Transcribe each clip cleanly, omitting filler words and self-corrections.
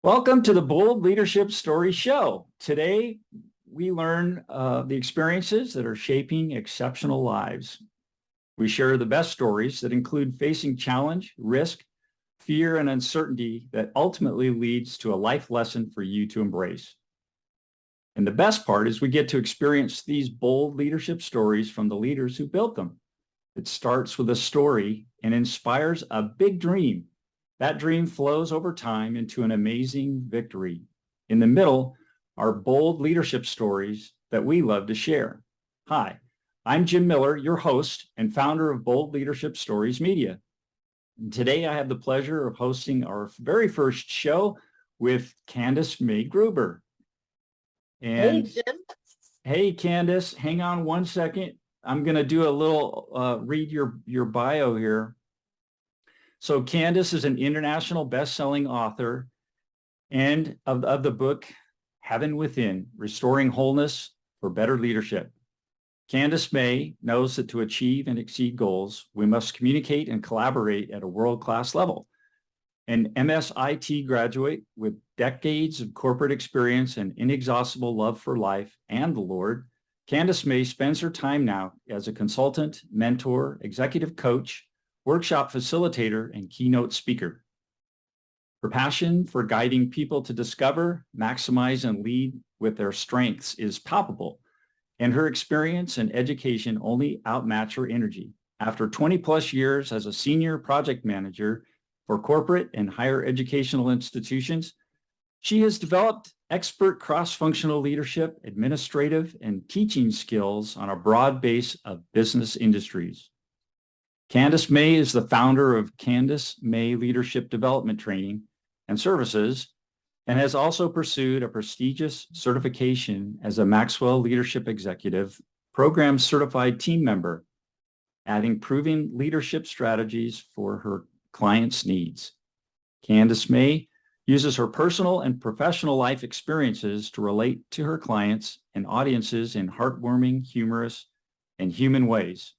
Welcome to the Bold Leadership Story Show. Today, we learn the experiences that are shaping exceptional lives. We share the best stories that include facing challenge, risk, fear, and uncertainty that ultimately leads to a life lesson for you to embrace. And the best part is we get to experience these bold leadership stories from the leaders who built them. It starts with a story and inspires a big dream. That dream flows over time into an amazing victory. In the middle are bold leadership stories that we love to share. Hi, I'm Jim Miller, your host and founder of Bold Leadership Stories Media. And today I have the pleasure of hosting our very first show with Candace Mae Gruber. Hey, And Jim. hey, Candace, hang on one second. I'm going to do a little read your bio here. So Candace is an international best-selling author and of the book Heaven Within, Restoring Wholeness for Better Leadership. Candace Mae knows that to achieve and exceed goals, we must communicate and collaborate at a world-class level. An MSIT graduate with decades of corporate experience and inexhaustible love for life and the Lord, Candace Mae spends her time now as a consultant, mentor, executive coach, workshop facilitator, and keynote speaker. Her passion for guiding people to discover, maximize, and lead with their strengths is palpable, and her experience and education only outmatch her energy. After 20 plus years as a senior project manager for corporate and higher educational institutions, she has developed expert cross-functional leadership, administrative, and teaching skills on a broad base of business industries. Candace Mae is the founder of Candace Mae Leadership Development Training and Services and has also pursued a prestigious certification as a Maxwell Leadership Executive Program Certified Team Member, adding proven leadership strategies for her clients' needs. Candace Mae uses her personal and professional life experiences to relate to her clients and audiences in heartwarming, humorous, and human ways.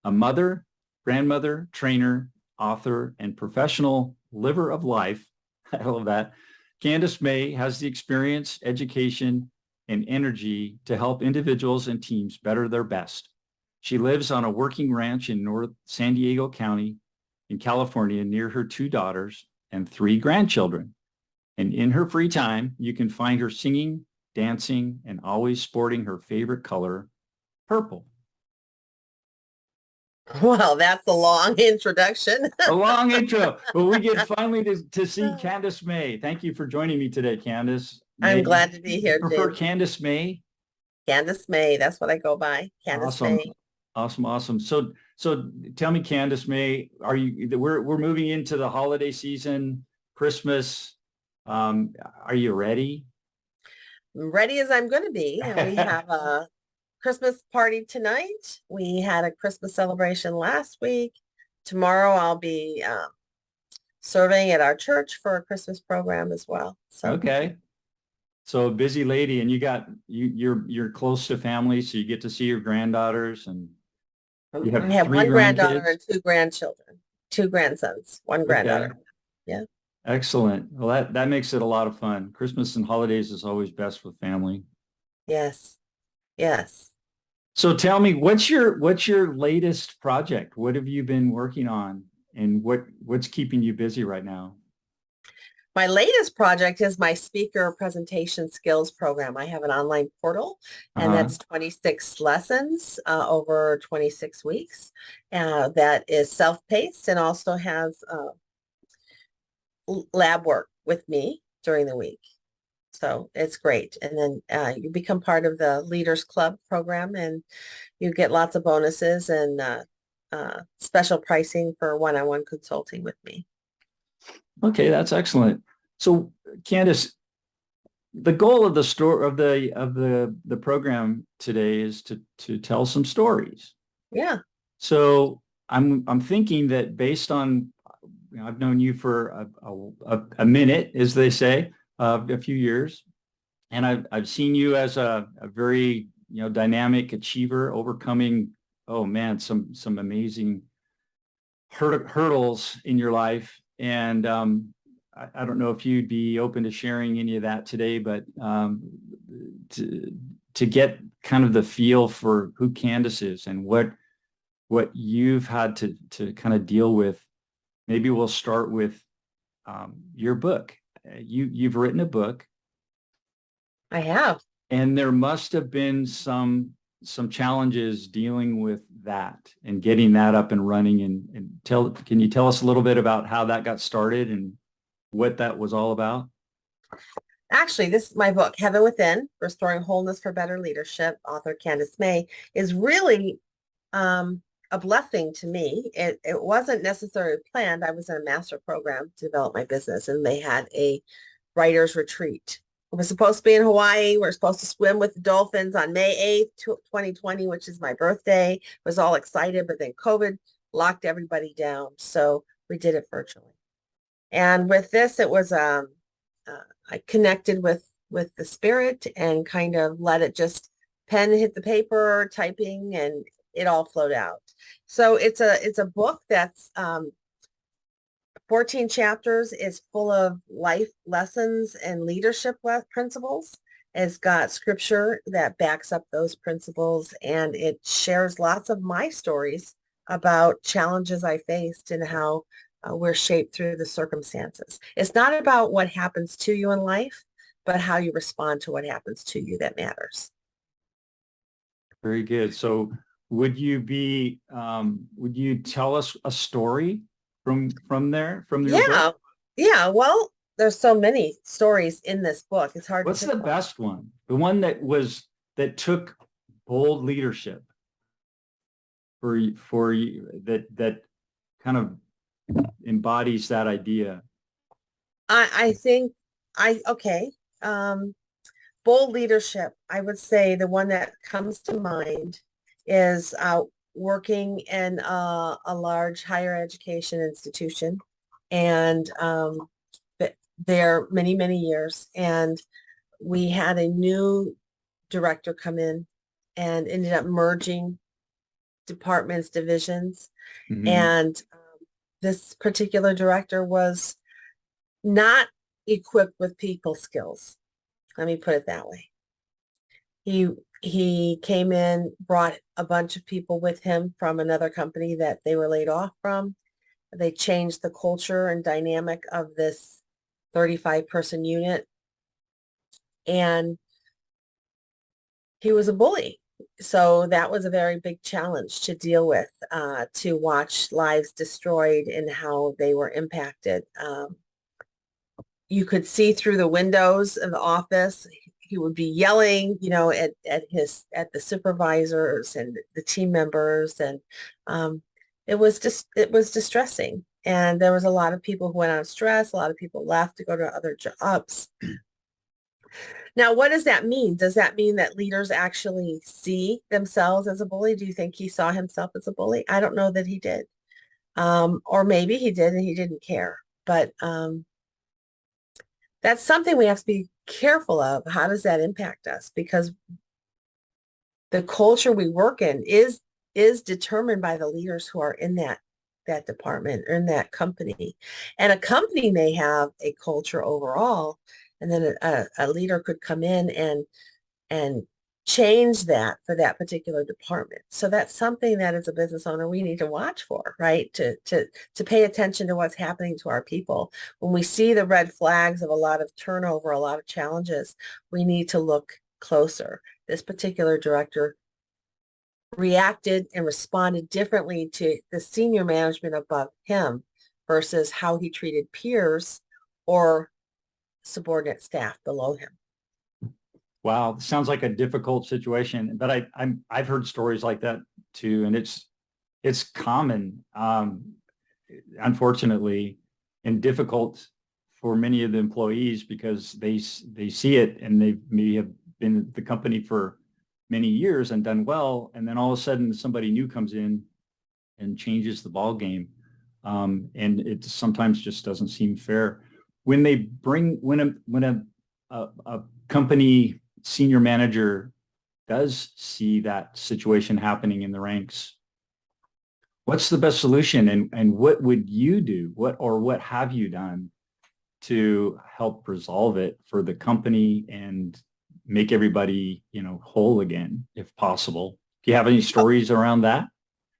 A mother, grandmother, trainer, author, and professional liver of life, I love that, Candace Mae has the experience, education, and energy to help individuals and teams better their best. She lives on a working ranch in North San Diego County in California near her 2 daughters and 3 grandchildren. And in her free time, you can find her singing, dancing, and always sporting her favorite color, purple. Well, that's a long introduction. A long intro, but we get finally to see Candace Mae. Thank you for joining me today, Candace. I'm glad to be here, Prefer Jim. Candace Mae? Candace Mae, that's what I go by. Candace Awesome. Mae. Awesome. So tell me, Candace Mae, we're moving into the holiday season, Christmas. Are you ready? Ready as I'm going to be. And we have a Christmas party tonight. We had a Christmas celebration last week. Tomorrow I'll be serving at our church for a Christmas program as well. So Okay. So a busy lady, and you're close to family, so you get to see your granddaughters, and you have I have 3 one granddaughter grandkids. and 2 grandchildren, 2 grandsons, one granddaughter. Okay. Yeah. Excellent. Well, that makes it a lot of fun. Christmas and holidays is always best with family. Yes. Yes. So tell me, what's your latest project? What have you been working on, and what's keeping you busy right now? My latest project is my speaker presentation skills program. I have an online portal, and Uh-huh. that's 26 lessons over 26 weeks. That is self-paced and also has lab work with me during the week. So it's great. And then you become part of the Leaders Club program, and you get lots of bonuses and special pricing for one-on-one consulting with me. Okay, that's excellent. So Candace, the goal of the story of the program today is to tell some stories. Yeah. So I'm thinking that based on, I've known you for a minute, as they say, a few years, and I've seen you as a very dynamic achiever, overcoming, oh man, some amazing hurdles in your life, and I don't know if you'd be open to sharing any of that today, but to get kind of the feel for who Candace is and what you've had to kind of deal with. Maybe we'll start with your book. You've written a book. I have. And there must have been some challenges dealing with that and getting that up and running. And can you tell us a little bit about how that got started and what that was all about? Actually, this is my book, Heaven Within, Restoring Wholeness for Better Leadership, author Candace Mae, is really a blessing to me. It wasn't necessarily planned. I was in a master program to develop my business, and they had a writer's retreat. It was supposed to be in Hawaii. We're supposed to swim with the dolphins on May 8th, 2020, which is my birthday. Was all excited, but then COVID locked everybody down. So we did it virtually. And with this, it was I connected with the spirit and kind of let it just pen hit the paper, typing, and it all flowed out. So it's a book that's 14 chapters, is full of life lessons and leadership principles. It's got scripture that backs up those principles, and it shares lots of my stories about challenges I faced and how we're shaped through the circumstances. It's not about what happens to you in life, but how you respond to what happens to you that matters. Very good. So would you tell us a story from your book? Yeah. Well, there's so many stories in this book. It's hard What's to the best one? The one that took bold leadership for you that kind of embodies that idea. I think okay. Bold leadership, I would say the one that comes to mind is working in a large higher education institution, and there many years, and we had a new director come in and ended up merging departments, divisions, and this particular director was not equipped with people skills. Let me put it that way. He came in, brought a bunch of people with him from another company that they were laid off from. They changed the culture and dynamic of this 35-person unit. And he was a bully. So that was a very big challenge to deal with, to watch lives destroyed and how they were impacted. You could see through the windows of the office. He would be yelling, at the supervisors and the team members, and it was distressing. And there was a lot of people who went on stress. A lot of people left to go to other jobs. Now, what does that mean? Does that mean that leaders actually see themselves as a bully? Do you think he saw himself as a bully? I don't know that he did. Or maybe he did and he didn't care. But that's something we have to be careful of. How does that impact us? Because the culture we work in is determined by the leaders who are in that department or in that company. And a company may have a culture overall, and then a leader could come in and change that for that particular department. So that's something that as a business owner, we need to watch for, right? To pay attention to what's happening to our people. When we see the red flags of a lot of turnover, a lot of challenges, we need to look closer. This particular director reacted and responded differently to the senior management above him versus how he treated peers or subordinate staff below him. Wow, sounds like a difficult situation, but I've heard stories like that too, and it's common, unfortunately, and difficult for many of the employees because they see it and they may have been at the company for many years and done well, and then all of a sudden somebody new comes in and changes the ball game, and it sometimes just doesn't seem fair. When a company senior manager does see that situation happening in the ranks, what's the best solution, and what would you do? What have you done to help resolve it for the company and make everybody, whole again, if possible. Do you have any stories around that?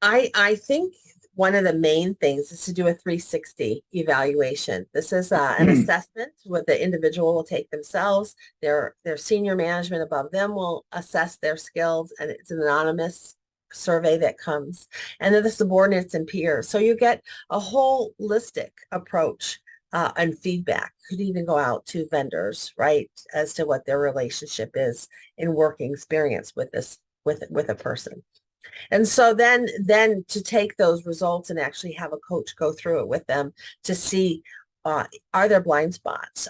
I think one of the main things is to do a 360 evaluation. This is an assessment where the individual will take themselves, their senior management above them will assess their skills, and it's an anonymous survey that comes, and then the subordinates and peers. So you get a holistic approach and feedback. Could even go out to vendors, right, as to what their relationship is in working experience with this with a person. And so then to take those results and actually have a coach go through it with them to see, are there blind spots?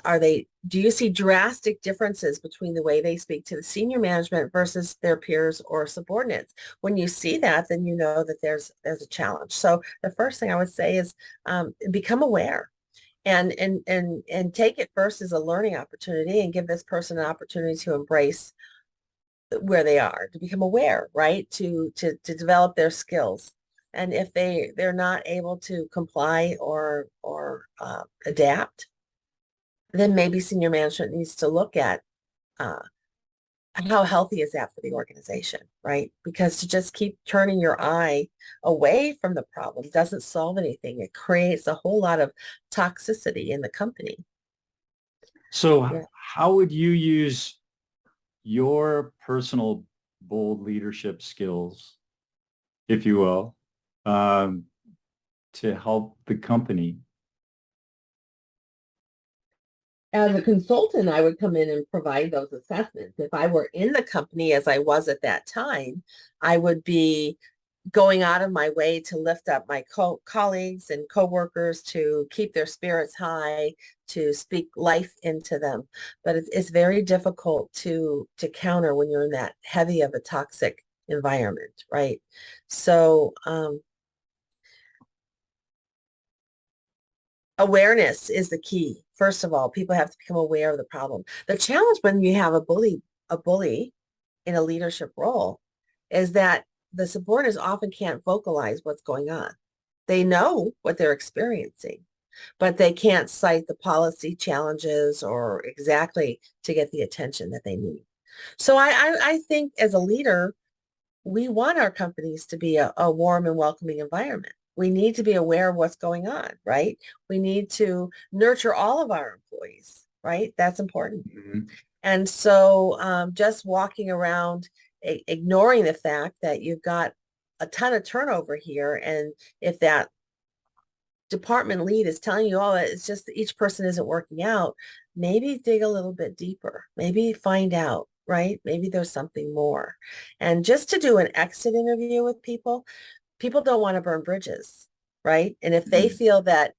Do you see drastic differences between the way they speak to the senior management versus their peers or subordinates? When you see that, then you know that there's a challenge. So the first thing I would say is become aware and take it first as a learning opportunity and give this person an opportunity to embrace where they are, to become aware, right? To develop their skills. And if they're not able to comply or adapt, then maybe senior management needs to look at how healthy is that for the organization, right? Because to just keep turning your eye away from the problem doesn't solve anything. It creates a whole lot of toxicity in the company. So Yeah. how would you use your personal bold leadership skills, if you will, to help the company? As a consultant, I would come in and provide those assessments. If I were in the company as I was at that time, I would be going out of my way to lift up my colleagues and coworkers, to keep their spirits high, to speak life into them. But it's very difficult to counter when you're in that heavy of a toxic environment, right? So awareness is the key. First of all, people have to become aware of the problem. The challenge when you have a bully in a leadership role is that the subordinates often can't vocalize what's going on. They know what they're experiencing, but they can't cite the policy challenges or exactly to get the attention that they need. So I think as a leader, we want our companies to be a warm and welcoming environment. We need to be aware of what's going on, right? We need to nurture all of our employees, right? That's important. Mm-hmm. And so just walking around ignoring the fact that you've got a ton of turnover here, and if that department lead is telling you, oh, it's just that each person isn't working out, maybe dig a little bit deeper, maybe find out, right? Maybe there's something more. And just to do an exit interview with people don't want to burn bridges, right? And if they feel that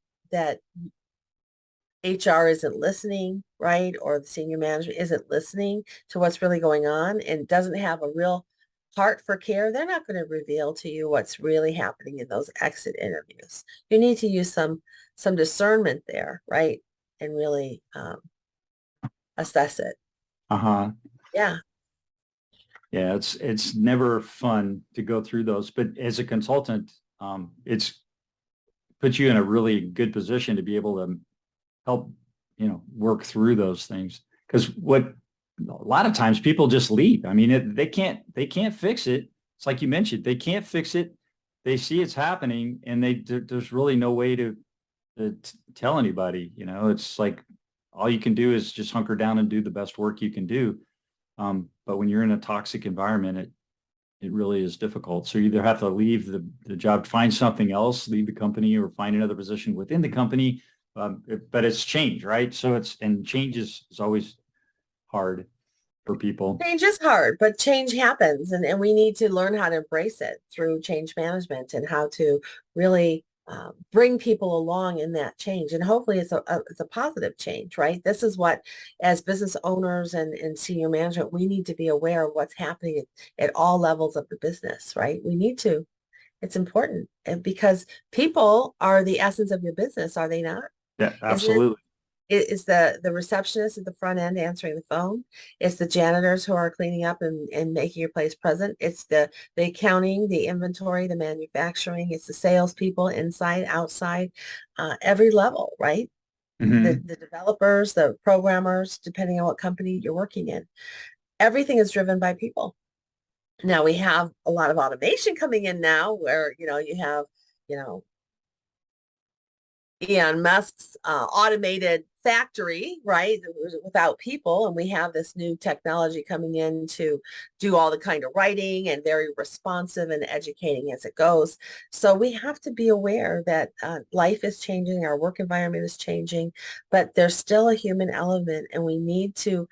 HR isn't listening, right? Or the senior management isn't listening to what's really going on and doesn't have a real heart for care, they're not going to reveal to you what's really happening in those exit interviews. You need to use some discernment there, right? And really assess it. Uh-huh. Yeah. Yeah, it's never fun to go through those, but as a consultant, it's puts you in a really good position to be able to help, work through those things. Because a lot of times people just leave. I mean, they can't fix it. It's like you mentioned, they can't fix it. They see it's happening, and there's really no way to tell anybody. It's like all you can do is just hunker down and do the best work you can do. But when you're in a toxic environment, it really is difficult. So you either have to leave the job, find something else, leave the company, or find another position within the company. But it's change, right? So change is always hard for people. Change is hard, but change happens, and we need to learn how to embrace it through change management and how to really bring people along in that change. And hopefully it's a positive change, right? This is what, as business owners and senior management, we need to be aware of what's happening at all levels of the business, right? We need to. It's important, and because people are the essence of your business, are they not? Yeah, absolutely. It's the receptionist at the front end answering the phone. It's the janitors who are cleaning up and making your place present. It's the accounting, the inventory, the manufacturing. It's the salespeople inside, outside, every level, right? Hmm. the developers, the programmers, depending on what company you're working in. Everything is driven by people. Now we have a lot of automation coming in now where, you have, you know, Elon Musk's automated factory, right, without people. And we have this new technology coming in to do all the kind of writing and very responsive and educating as it goes. So we have to be aware that life is changing, our work environment is changing, but there's still a human element, and we need to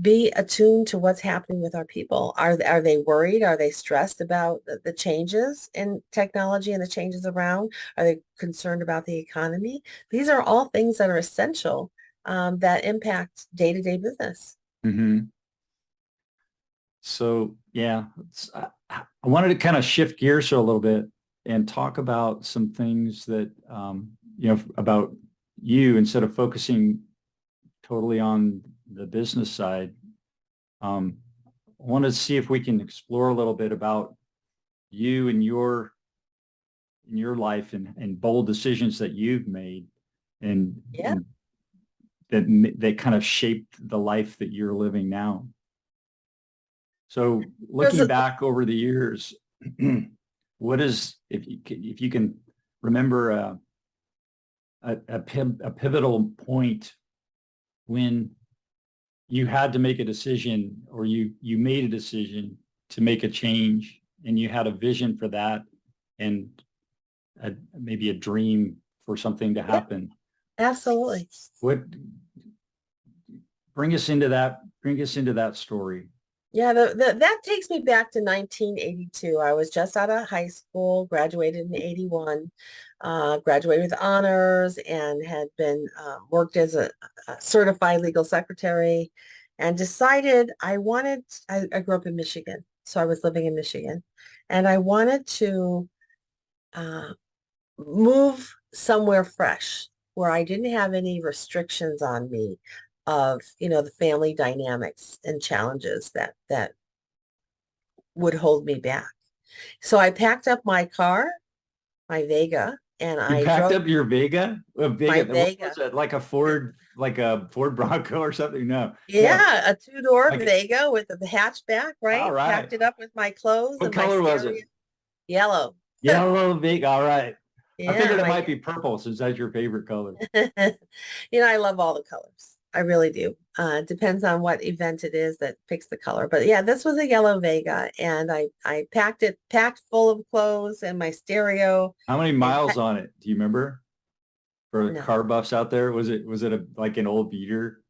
be attuned to what's happening with our people. Are they worried? Are they stressed about the changes in technology and the changes around? Are they concerned about the economy? These are all things that are essential that impact day-to-day business. Hmm. So yeah, I wanted to kind of shift gears a little bit and talk about some things that about you instead of focusing totally on the business side. I want to see if we can explore a little bit about you and your life and bold decisions that you've made and, Yeah. and that kind of shaped the life that you're living now. So Because looking back over the years, what is, if you can remember a pivotal point when you had to make a decision or you made a decision to make a change and you had a vision for that and maybe a dream for something to yeah, happen. absolutely. What bring us into that story. Yeah, that takes me back to 1982. I was just out of high school, graduated in 81, graduated with honors and had been worked as a certified legal secretary and decided I grew up in Michigan, so I was living in Michigan, and I wanted to uh, move somewhere fresh where I didn't have any restrictions on me of, the family dynamics and challenges that would hold me back. So I packed up my car, my Vega, and You I packed drove up your Vega? A my Vega, what was Vega. it? Like a Ford Bronco or something? No. Yeah. Yeah, a two-door Like, Vega with a hatchback, all right? right. Packed it up with my clothes What and my color was it? stereo. Yellow. Yellow Vega. All right. I Yeah, figured it might my be purple since that's your favorite color. I love all the colors. I really do. Depends on what event it is that picks the color. But yeah, this was a yellow Vega, and I packed full of clothes and my stereo. How many And miles on it? Do you remember? For no, car buffs out there, was it like an old beater?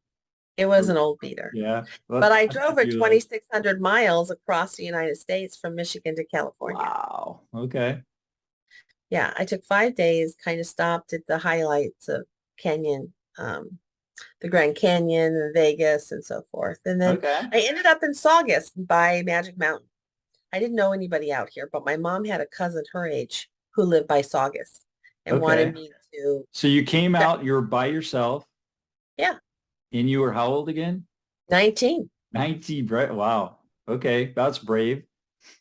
it was an old beater. Yeah. But Well, I that's a drove it few of those. 2,600 miles across the United States from Michigan to California. Wow. Okay. Yeah, I took 5 days, kind of stopped at the highlights of Canyon, the Grand Canyon, the Vegas, and so forth. And then Okay. I ended up in Saugus by Magic Mountain. I didn't know anybody out here, but my mom had a cousin her age who lived by Saugus and wanted Okay. me to, So you came out, you were by yourself yeah, and you were how old again? 19. 90. Wow. Okay. That's brave.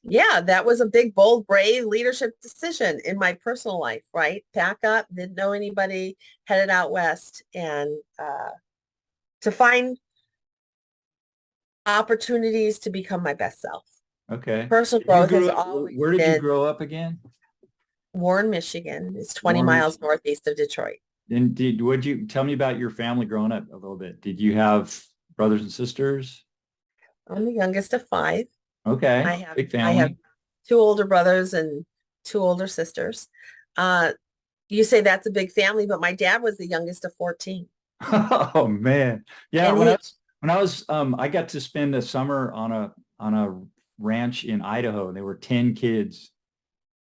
Yeah, that was a big, bold, brave leadership decision in my personal life, right? Pack up, didn't know anybody, headed out west, and to find opportunities to become my best self. Okay. Personal You growth has grew up, always where did you been grow up again? Warren, Michigan. It's 20 Warren, miles Michigan. northeast of Detroit. And would you tell me about your family growing up a little bit? Did you have brothers and sisters? I'm the youngest of five. Okay. I Big have family. two older brothers and two older sisters. Uh, you say that's a big family, but my dad was the youngest of 14. Oh man. Yeah, And he, I got to spend a summer on a ranch in Idaho. There were 10 kids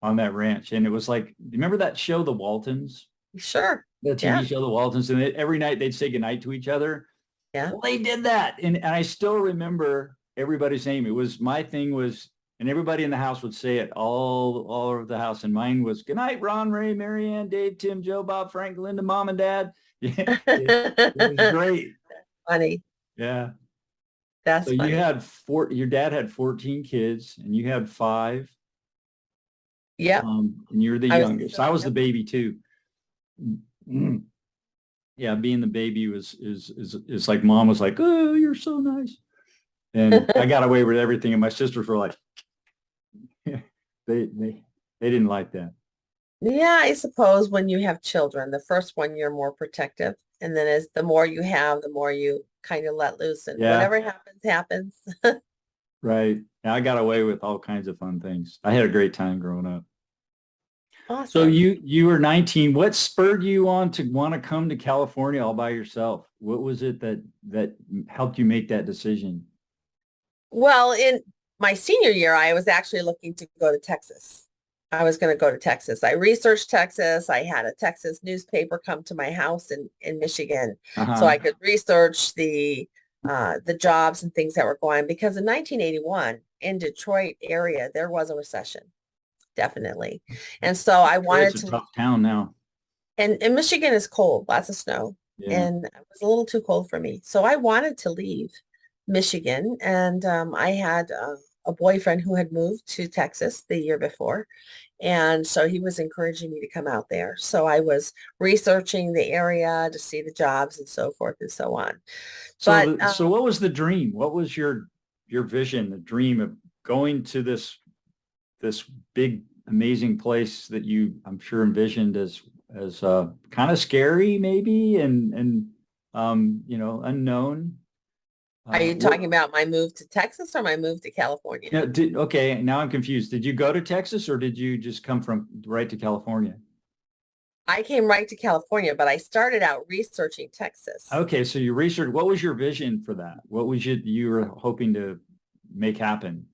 on that ranch. And it was like, remember that show, The Waltons? sure. The Yeah. TV show, The Waltons, and every night they'd say goodnight to each other. Yeah. Well, they did that. And I still remember everybody's name. It was my thing was, and everybody in the house would say it all over the house. And mine was good night, Ron, Ray, Marianne, Dave, Tim, Joe, Bob, Frank, Linda, Mom, and Dad. Yeah, it was great. Funny. Yeah. So That's funny. your dad had 14 kids and you had five, Yep. and you're the I was the youngest. I third was the youngest. baby too. Mm. yeah, being the baby is like mom was like, oh, you're so nice. And I got away with everything. And my sisters were like, they, they, they didn't like that. Yeah, I suppose when you have children, the first one you're more protective. And then as the more you have, the more you kind of let loose and Yeah, whatever happens, happens. right. Yeah, I got away with all kinds of fun things. I had a great time growing up. So Awesome. you were 19. What spurred you on to want to come to California all by yourself? What was it that helped you make that decision? Well, in my senior year, I was actually looking to go to Texas. I was going to go to Texas. I researched Texas. I had a Texas newspaper come to my house in Michigan, so Uh-huh. I could research the jobs and things that were going. Because in 1981, in Detroit area, there was a recession, definitely, and so I Detroit's wanted a to. tough town now. And Michigan is cold, lots of snow, Yeah. and it was a little too cold for me. So I wanted to leave Michigan, and I had a boyfriend who had moved to Texas the year before, and so he was encouraging me to come out there. So I was researching the area to see the jobs and so forth and so on. But So what was the dream? What was your vision, the dream of going to this big amazing place that you I'm sure envisioned as kind of scary maybe and unknown. are you What talking about my move to Texas or my move to California? no, okay, now I'm confused. Did you go to Texas or did you just come from right to California? I came right to California, but I started out researching Texas. Okay, so you researched, what was your vision for that? What was you were hoping to make happen?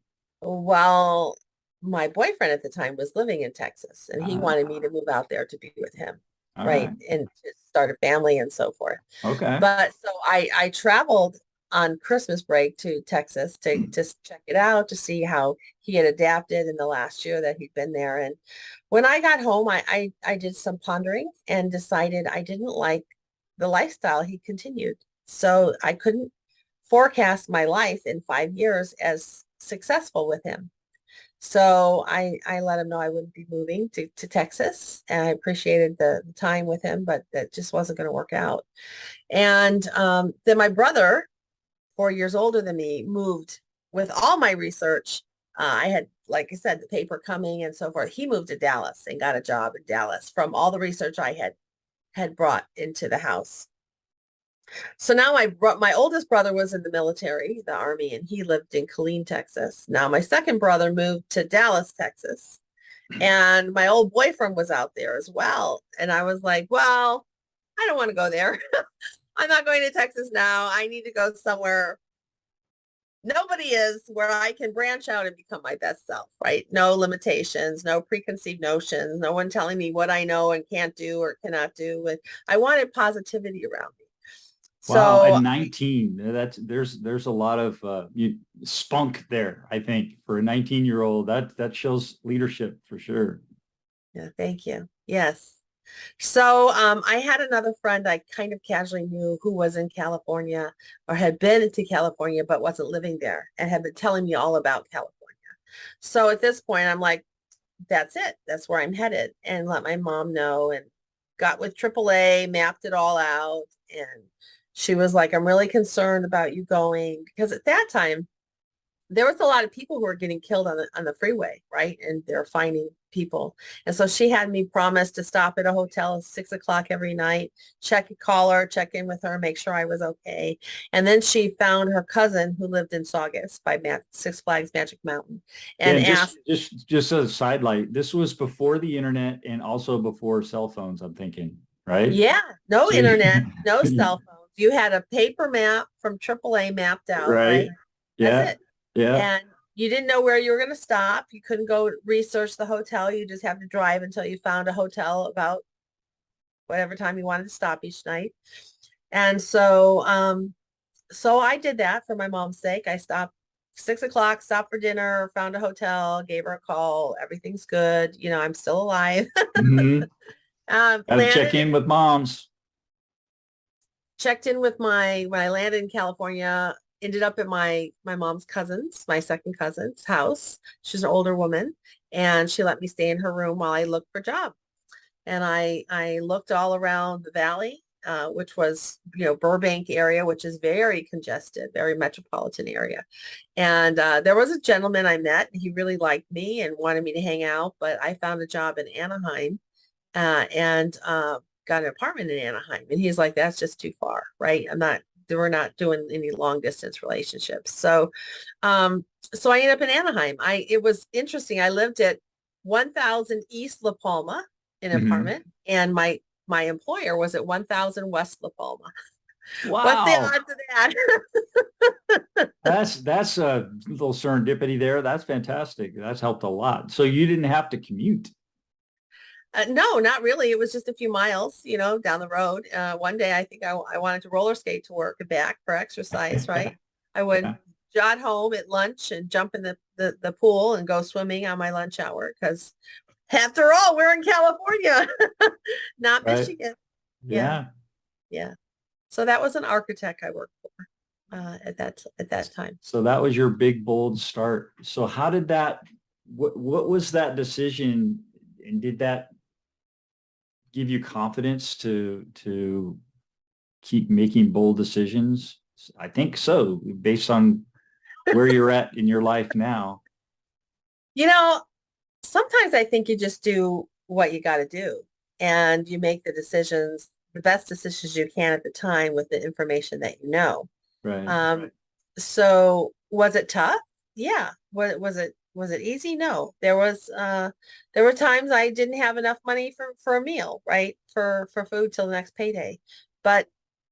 Well, my boyfriend at the time was living in Texas and he Uh, wanted me to move out there to be with him, all right? right. And to start a family and so forth. Okay. But so I traveled on Christmas break to Texas to just check it out, to see how he had adapted in the last year that he'd been there. And when I got home, I did some pondering and decided I didn't like the lifestyle he continued. So I couldn't forecast my life in 5 years as successful with him. So I let him know I wouldn't be moving to Texas. And I appreciated the time with him, but that just wasn't going to work out. And then my brother, 4 years older than me, moved with all my research. I had, like I said, the paper coming and so forth. He moved to Dallas and got a job in Dallas from all the research I had brought into the house. So now my oldest brother was in the military, the army, and he lived in Killeen, Texas. Now my second brother moved to Dallas, Texas, and my old boyfriend was out there as well. And I was like, well, I don't want to go there. I'm not going to Texas now. I need to go somewhere nobody is, where I can branch out and become my best self, right? No limitations, no preconceived notions, no one telling me what I know and can't do or cannot do. And I wanted positivity around me. Wow, at So 19, there's a lot of spunk there, I think, for a 19-year-old. That shows leadership for sure. yeah, thank you. Yes. So I had another friend I kind of casually knew who was in California or had been to California but wasn't living there and had been telling me all about California. So at this point, I'm like, that's it. That's where I'm headed, and let my mom know, and got with AAA, mapped it all out. And she was like, I'm really concerned about you going, because at that time, there was a lot of people who were getting killed on the freeway, right? And they're finding people. And so she had me promise to stop at a hotel at 6 o'clock every night, call her, check in with her, make sure I was okay. And then she found her cousin who lived in Saugus by Six Flags Magic Mountain Yeah, and and asked, just as a sidelight, this was before the internet and also before cell phones, I'm thinking, right? yeah, no So internet, no cell phones. You had a paper map from AAA mapped out, right. right? That's Yeah. it. Yeah. And you didn't know where you were going to stop. You couldn't go research the hotel. You just have to drive until you found a hotel about whatever time you wanted to stop each night. And so I did that for my mom's sake. I stopped 6 o'clock, stopped for dinner, found a hotel, gave her a call. Everything's good. You know, I'm still alive. Hmm. Got to check Landed in with moms. checked in with when I landed in California, ended up at my mom's cousin's, my second cousin's house. She's an older woman, and she let me stay in her room while I looked for a job. And I looked all around the valley. which was, Burbank area, which is very congested, very metropolitan area. And there was a gentleman I met. He really liked me and wanted me to hang out, but I found a job in Anaheim and got an apartment in Anaheim. And he's like, that's just too far, right? We're not doing any long distance relationships. So I ended up in Anaheim. It was interesting. I lived at 1000 East La Palma in an apartment, and my employer was at 1000 West La Palma. What's the Wow. odds of that? That's a little serendipity there. That's fantastic. That's helped a lot. So you didn't have to commute. No, not really. It was just a few miles, down the road. One day, I think I wanted to roller skate to work and back for exercise, right? I would Yeah. jot home at lunch and jump in the pool and go swimming on my lunch hour because after all, we're in California, not Right. Michigan. Yeah, Yeah. yeah. So that was an architect I worked for at that time. So that was your big, bold start. So how did what was that decision, and did that give you confidence to keep making bold decisions? I think so, based on where you're at in your life now. You know, Sometimes I think you just do what you got to do and you make the best decisions you can at the time with the information that you know. Right. Right. So was it tough? Yeah. Was it easy? No. There were times I didn't have enough money for a meal, right? For food till the next payday. But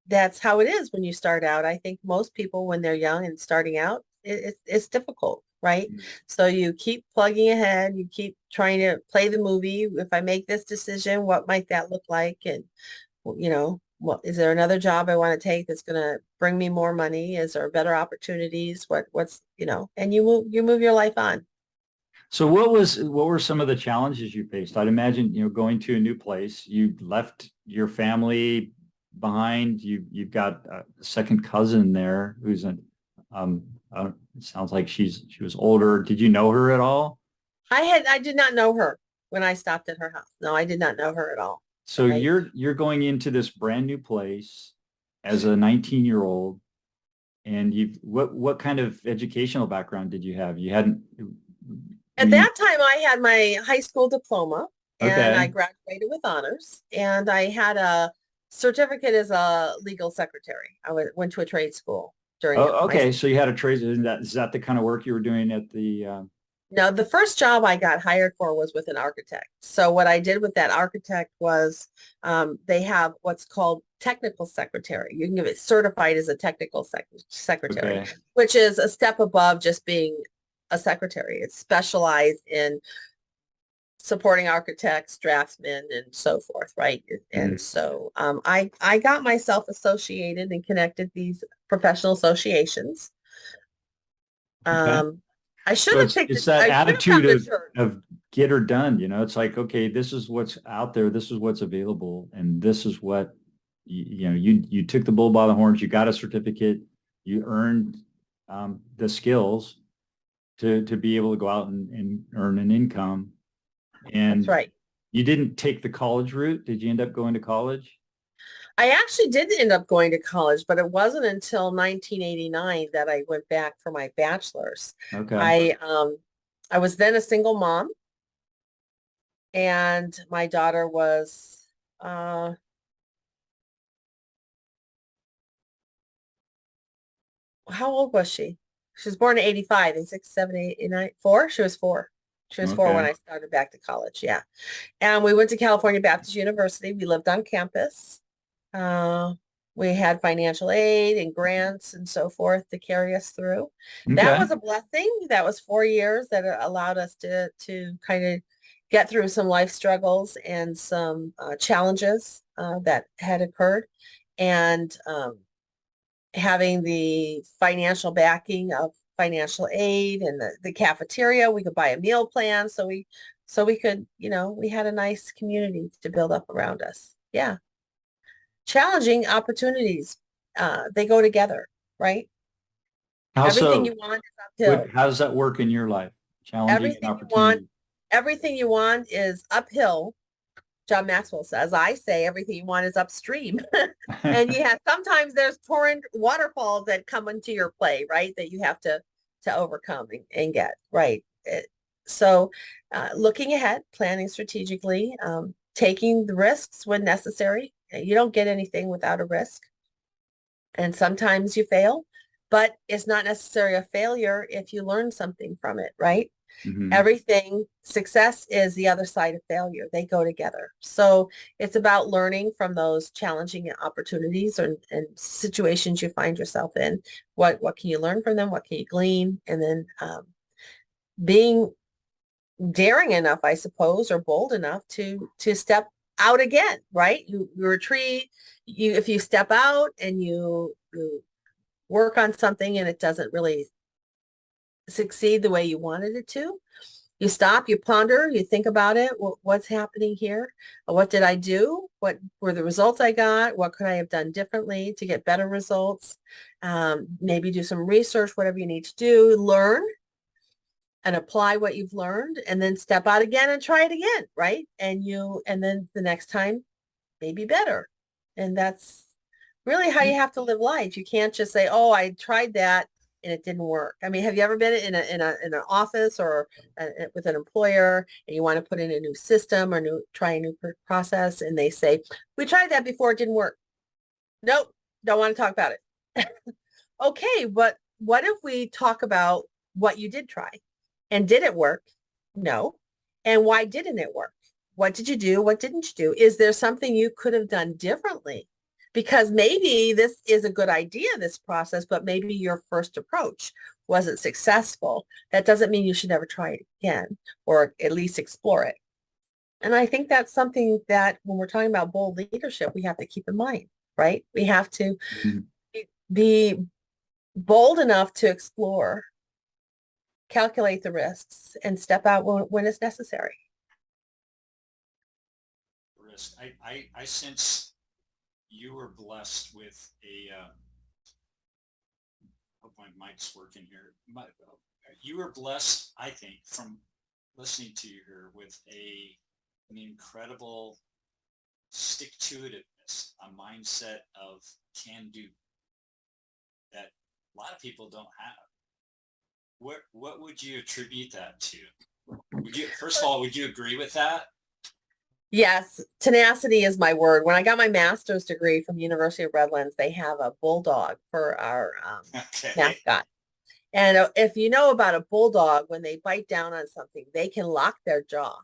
that's how it is when you start out. I think most people when they're young and starting out, it's difficult, right? Mm. So you keep plugging ahead, you keep trying to play the movie. If I make this decision, what might that look like? And what is there another job I want to take that's going to bring me more money? Is there better opportunities? And you move your life on. So what were some of the challenges you faced? I'd imagine, going to a new place, you left your family behind. You've got a second cousin there who's it sounds like she was older. Did you know her at all? I did not know her when I stopped at her house. No, I did not know her at all. So Right. you're going into this brand new place as a 19-year-old, and what kind of educational background did you have? You hadn't. At that time, I had my high school diploma and I Okay. graduated with honors and I had a certificate as a legal secretary. Went to a trade school during Oh, my. okay. So you had a trade. Is that the kind of work you were doing at the? Now, the first job I got hired for was with an architect. So what I did with that architect was they have what's called technical secretary. You can get it certified as a technical secretary, Okay. which is a step above just being a secretary. It's specialized in supporting architects, draftsmen, and so forth, right? And Mhm. so I got myself associated and connected these professional associations. Okay. Um, I should So have picked it's it. that I should have attitude found a of church. get her done. It's like, okay, this is what's out there. This is what's available, and this is what you took the bull by the horns. You got a certificate. You earned the skills to be able to go out and earn an income. That's And right. you didn't take the college route. Did you end up going to college? I actually did end up going to college, but it wasn't until 1989 that I went back for my bachelor's. Okay. I was then a single mom, and my daughter was how old was she? She was born in 85, and 6, 7, 8, 9, 4. She was 4. She was 4 when Okay. I started back to college. Yeah. And we went to California Baptist University. We lived on campus. Uh, we had financial aid and grants and so forth to carry us through. That Okay. was a blessing. That was 4 years that allowed us to kind of get through some life struggles and some challenges that had occurred. And having the financial backing of financial aid and the cafeteria, we could buy a meal plan. So we could, we had a nice community to build up around us. Yeah. Challenging opportunities. They go together, right? How Everything so? you want is uphill. How does that work in your life? Challenging and Everything you want, opportunity. everything you want is uphill John Maxwell says, I say everything you want is upstream. And you have, sometimes there's torrent waterfalls that come into your play, right? That you have to overcome and get, right? So looking ahead, planning strategically, taking the risks when necessary. You don't get anything without a risk. And sometimes you fail, but it's not necessarily a failure if you learn something from it, right? Mhm. Everything, success is the other side of failure. They go together. So it's about learning from those challenging opportunities and situations you find yourself in. What can you learn from them? What can you glean? And then being daring enough, I suppose, or bold enough to step out again, right? You retreat. If you step out and you work on something and it doesn't really succeed the way you wanted it to, you stop, you ponder, you think about it. What's happening here? What did I do? What were the results I got? What could I have done differently to get better results? Maybe do some research, whatever you need to do, learn and apply what you've learned, and then step out again and try it again, right? And then the next time, maybe better. And that's really how you have to live life. You can't just say, "Oh, I tried that and it didn't work." I mean, have you ever been in an office or with an employer and you want to put in a new system or try a new process and they say, "We tried that before, it didn't work." Nope, don't want to talk about it. Okay, but what if we talk about what you did try? And did it work? No. And why didn't it work? What did you do? What didn't you do? Is there something you could have done differently? Because maybe this is a good idea, this process, but maybe your first approach wasn't successful. That doesn't mean you should never try it again, or at least explore it. And I think that's something that when we're talking about bold leadership, we have to keep in mind, right? We have to Mhm. be bold enough to explore, calculate the risks, and step out when it's necessary. Risk. I sense you were blessed with a, hope my mic's working here. You were blessed, I think, from listening to you here with an incredible stick to itiveness, a mindset of can do that a lot of people don't have. What would you attribute that to? Would you, first of all, would you agree with that? Yes, tenacity is my word. When I got my master's degree from University of Redlands, they have a bulldog for our Okay. mascot. And if you know about a bulldog, when they bite down on something, they can lock their jaw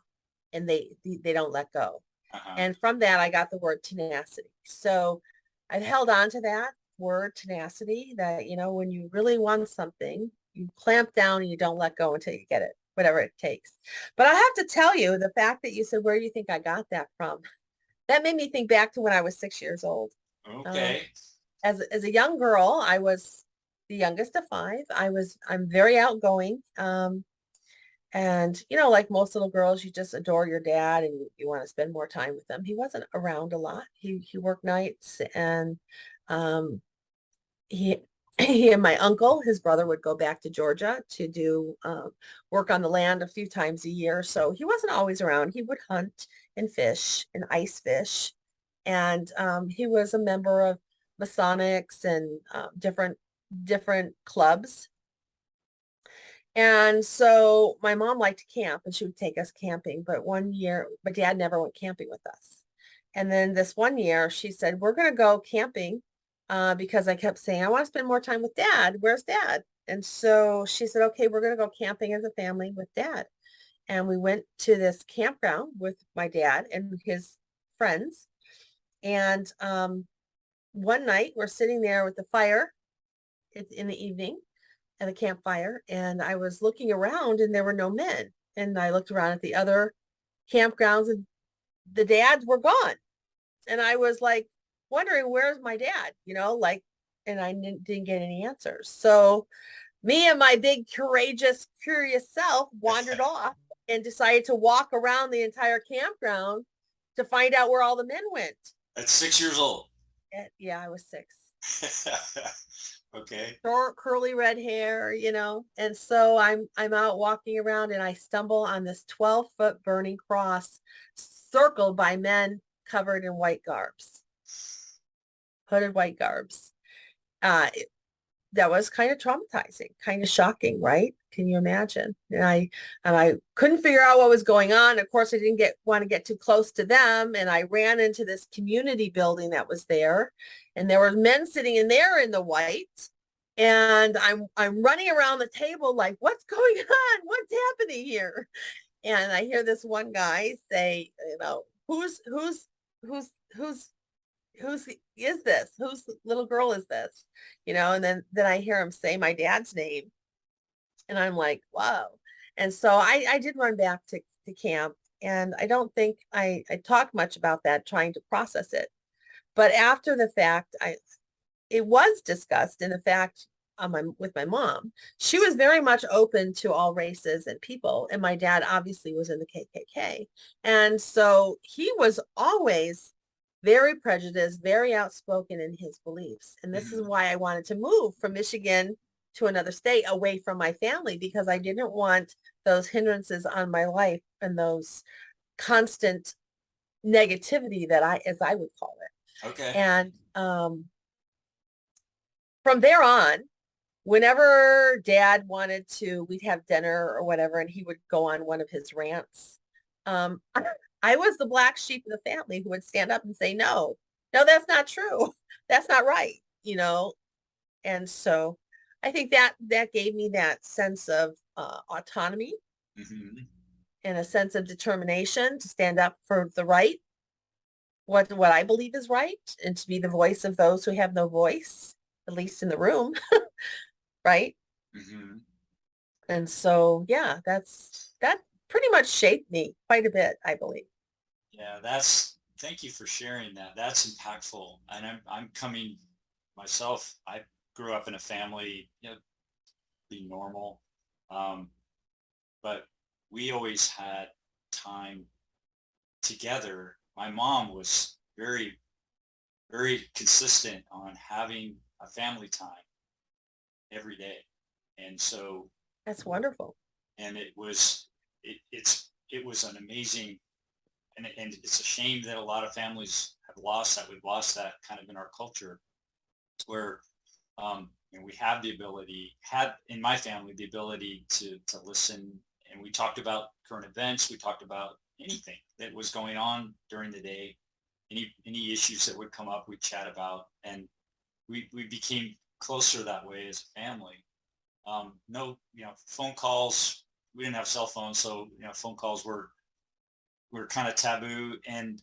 and they don't let go. Uh-huh. And from that, I got the word tenacity. So I've held on to that word tenacity, that, when you really want something, you clamp down and you don't let go until you get it, whatever it takes. But I have to tell you, the fact that you said, where do you think I got that from? That made me think back to when I was 6 years old. Um, Okay. as a young girl, I was the youngest of five. I'm very outgoing. And, like most little girls, you just adore your dad and you want to spend more time with him. He wasn't around a lot. He worked nights, and um, he he and my uncle, his brother, would go back to Georgia to do work on the land a few times a year. So he wasn't always around. He would hunt and fish and ice fish. And he was a member of Masonics and different clubs. And so my mom liked to camp and she would take us camping. But one year, my dad never went camping with us. And then this one year she said, we're going to go camping because I kept saying, I want to spend more time with dad. Where's dad? And so she said, okay, we're going to go camping as a family with dad. And we went to this campground with my dad and his friends. And one night we're sitting there with the fire in the evening at a campfire, and I was looking around and there were no men. And I looked around at the other campgrounds and the dads were gone. And I was like wondering, where's my dad? And I didn't get any answers. So me and my big, courageous, curious self wandered off and decided to walk around the entire campground to find out where all the men went. At 6 years old. Yeah, I was 6. Okay. short curly red hair, and so I'm out walking around and I stumble on this 12-foot burning cross circled by men covered in white garbs, hooded white garbs. uh that was kind of traumatizing, kind of shocking, right? Can you imagine? And I couldn't figure out what was going on. Of course, I didn't get want to get too close to them, and I ran into this community building that was there, and there were men sitting in there in the white, and I'm running around the table like, what's going on? What's happening here? And I hear this one guy say, who's who's is this? Whose little girl is this? And then I hear him say my dad's name, and I'm like, whoa. And so I did run back to camp, and I don't think I talked much about that, trying to process it. But after the fact, it was discussed. In the fact, with my mom, she was very much open to all races and people, and my dad obviously was in the KKK, and so he was always very prejudiced, very outspoken in his beliefs. And this is Mhm. why I wanted to move from Michigan to another state away from my family, because I didn't want those hindrances on my life and those constant negativity, as I would call it. Okay. And from there on, whenever dad wanted to, we'd have dinner or whatever, and he would go on one of his rants. I was the black sheep of the family who would stand up and say, no, that's not true. That's not right, you know? And so I think that gave me that sense of autonomy Mhm. and a sense of determination to stand up for the right, what I believe is right, and to be the voice of those who have no voice, at least in the room, right? Mhm. And so, yeah, that pretty much shaped me quite a bit, I believe. Yeah, thank you for sharing that. That's impactful. And I'm coming myself. I grew up in a family, be normal. Um, but we always had time together. My mom was very, very consistent on having a family time every day. And so, That's wonderful. and it was an amazing, and it's a shame that a lot of families have lost that. We've lost that kind of in our culture where, we have the ability, had in my family, the ability to listen. And we talked about current events. We talked about anything that was going on during the day, any issues that would come up, we chat about, and we became closer that way as a family. No, phone calls. We didn't have cell phones, so phone calls were kind of taboo, and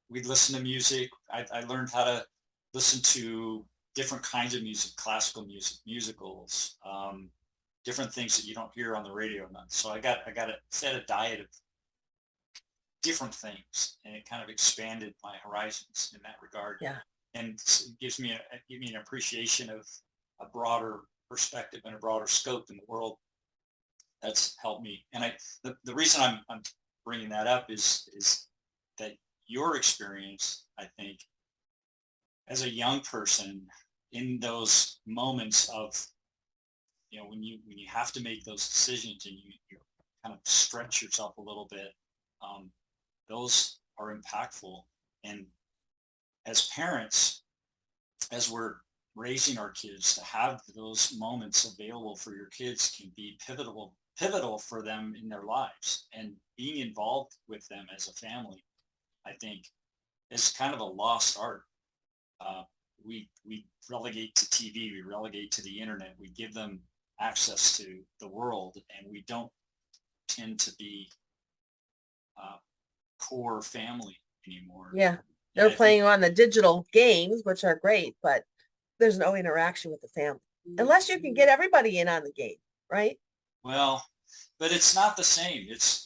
we'd listen to music. I learned how to listen to different kinds of music, classical music, musicals, different things that you don't hear on the radio much. So I got a set a diet of different things, and it kind of expanded my horizons in that regard, Yeah. and give me an appreciation of a broader perspective and a broader scope in the world. That's helped me. And the reason I'm bringing that up is that your experience, I think, as a young person, in those moments of, when you have to make those decisions, and you kind of stretch yourself a little bit, um, those are impactful. And as parents, as we're raising our kids, to have those moments available for your kids can be pivotal for them in their lives. And being involved with them as a family, I think, is kind of a lost art. uh, we relegate to TV, we relegate to the internet, we give them access to the world, and we don't tend to be uh, core family anymore. Yeah. And They're I think, playing on the digital games, which are great, but there's no interaction with the family. Unless you can get everybody in on the game, right? well, but it's not the same. It's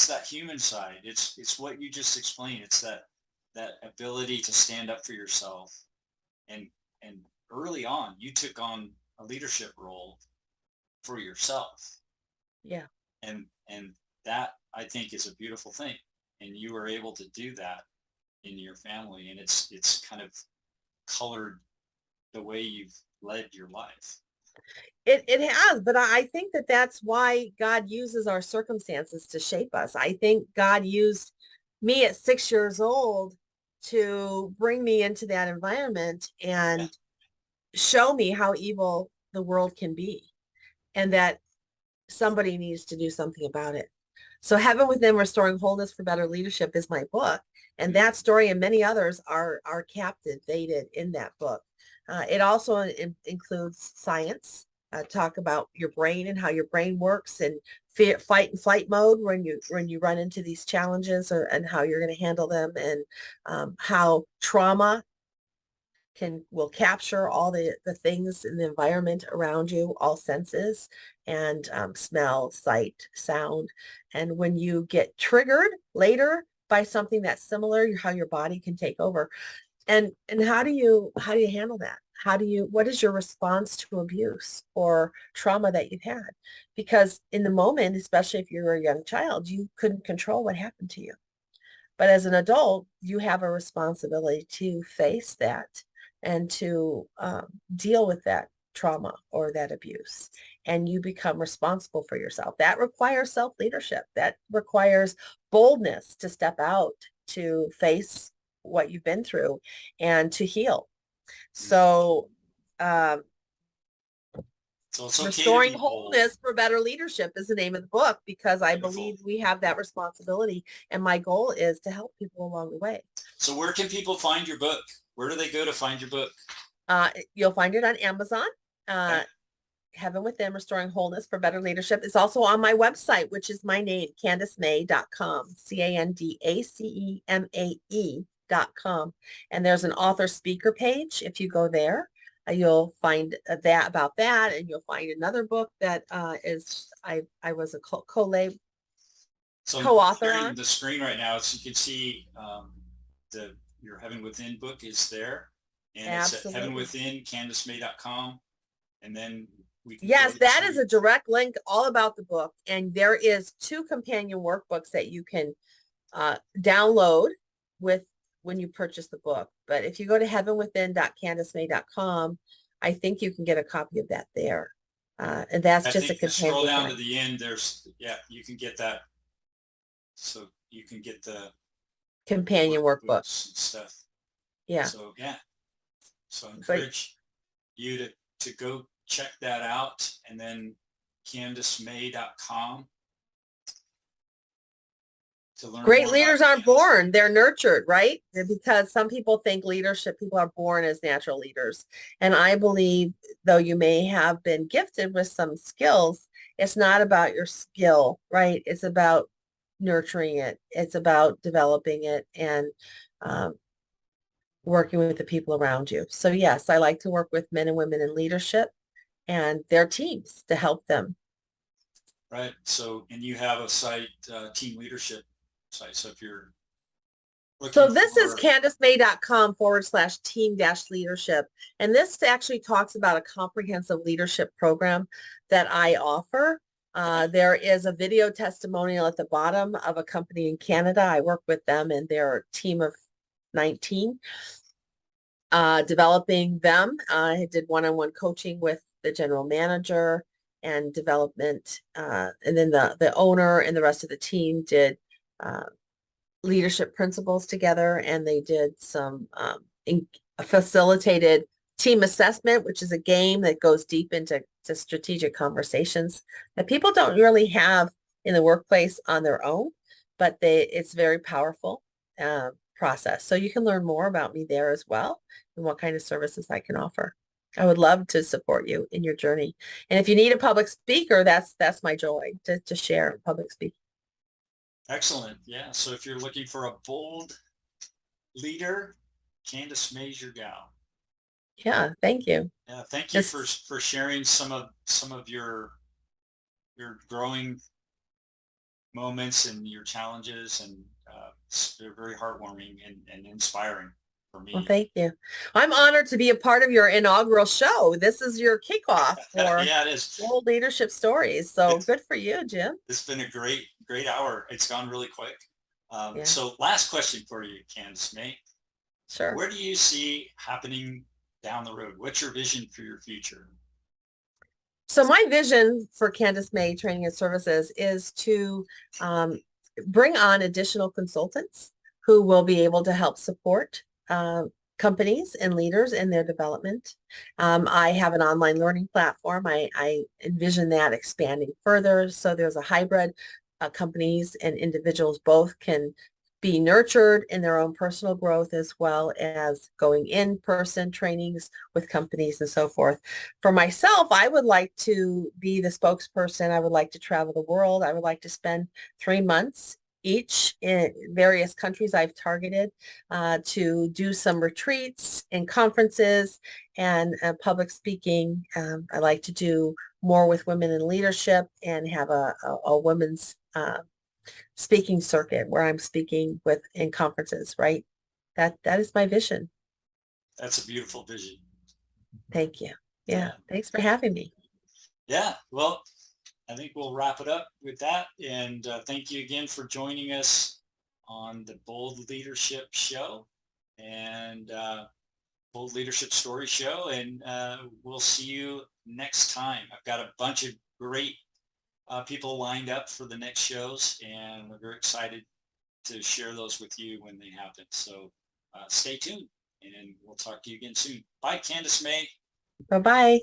that human side. It's what you just explained. It's that ability to stand up for yourself. And and early on, you took on a leadership role for yourself, Yeah. and that, I think, is a beautiful thing. And you were able to do that in your family, and it's kind of colored the way you've led your life. It has, but I think that that's why God uses our circumstances to shape us. I think God used me at 6 years old to bring me into that environment Yeah. and show me how evil the world can be, and that somebody needs to do something about it. So Heaven Within: Restoring Wholeness for Better Leadership is my book. And that story and many others are captivated in that book. It also includes science, talk about your brain and how your brain works, and fight and flight mode when you run into these challenges, and how you're going to handle them, and how trauma will capture all the things in the environment around you, all senses, and smell, sight, sound. And when you get triggered later by something that's similar, how your body can take over. And how do you handle that? What is your response to abuse or trauma that you've had? Because in the moment, especially if you're a young child, you couldn't control what happened to you. But as an adult, you have a responsibility to face that and to deal with that trauma or that abuse. And you become responsible for yourself. That requires self-leadership. That requires boldness to step out, to face what you've been through, and to heal. So So it's okay Restoring to be bold. Wholeness for Better Leadership is the name of the book, because I Beautiful. believe we have that responsibility. And my goal is to help people along the way. So where can people find your book? Where do they go to find your book? You'll find it on Amazon. Okay. Heaven Within: Restoring Wholeness for Better Leadership. It's also on my website, which is my name, CandaceMae.com, CandaceMae.com. And there's an author speaker page. If you go there, you'll find that about that, and you'll find another book that is I was a co-author on. The screen right now, so you can see your Heaven Within book is there, and Absolutely. It's at heavenwithin, CandaceMae.com, and then we can. Yes, that is a direct link all about the book, and there is 2 companion workbooks that you can download with when you purchase the book. But if you go to heavenwithin.candacemay.com, I think you can get a copy of that there. And that's just a companion. Scroll down to the end. You can get that. So you can get the companion workbooks and stuff. Yeah. So I encourage you to go check that out, and then CandaceMae.com. Great leaders aren't born, they're nurtured, right? Because some people think people are born as natural leaders. And I believe, though you may have been gifted with some skills, it's not about your skill, right? It's about nurturing it. It's about developing it, and working with the people around you. So yes, I like to work with men and women in leadership and their teams to help them. Right. So, and you have a site, team leadership site. So if you're this is CandaceMae.com/team-leadership. And this actually talks about a comprehensive leadership program that I offer. There is a video testimonial at the bottom of a company in Canada. I work with them and their team of 19, developing them. I did one-on-one coaching with the general manager and development. And then the owner and the rest of the team did leadership principles together, and they did some facilitated team assessment, which is a game that goes deep into strategic conversations that people don't really have in the workplace on their own, but it's very powerful process. So you can learn more about me there as well, and what kind of services I can offer. I would love to support you in your journey. And if you need a public speaker, that's my joy, to share public speaking. Excellent. Yeah. So if you're looking for a bold leader, Candace Mae's your gal. Yeah. Thank you. Yeah. Thank you for sharing some of your growing moments and your challenges, and they're very heartwarming and inspiring for me. Well, thank you. I'm honored to be a part of your inaugural show. This is your kickoff for yeah, it is. Bold Leadership Stories. So good for you, Jim. It's been a great hour. It's gone really quick. So last question for you, Candace Mae. Sure. Where do you see happening down the road? What's your vision for your future? So my vision for Candace Mae Training and Services is to bring on additional consultants who will be able to help support companies and leaders in their development. I have an online learning platform. I envision that expanding further. So there's a hybrid. Companies and individuals both can be nurtured in their own personal growth as well as going in-person trainings with companies and so forth. For myself, I would like to be the spokesperson. I would like to travel the world. I would like to spend 3 months each in various countries I've targeted to do some retreats and conferences and public speaking. I like to do more with women in leadership and have a women's speaking circuit where I'm speaking with in conferences, right? That is my vision. That's a beautiful vision. Thank you. Yeah. Thanks for having me. Yeah. Well, I think we'll wrap it up with that. And thank you again for joining us on the Bold Leadership Show and Bold Leadership Story Show. And we'll see you next time. I've got a bunch of great people lined up for the next shows, and we're very excited to share those with you when they happen. So stay tuned, and we'll talk to you again soon. Bye, Candace Mae. Bye-bye.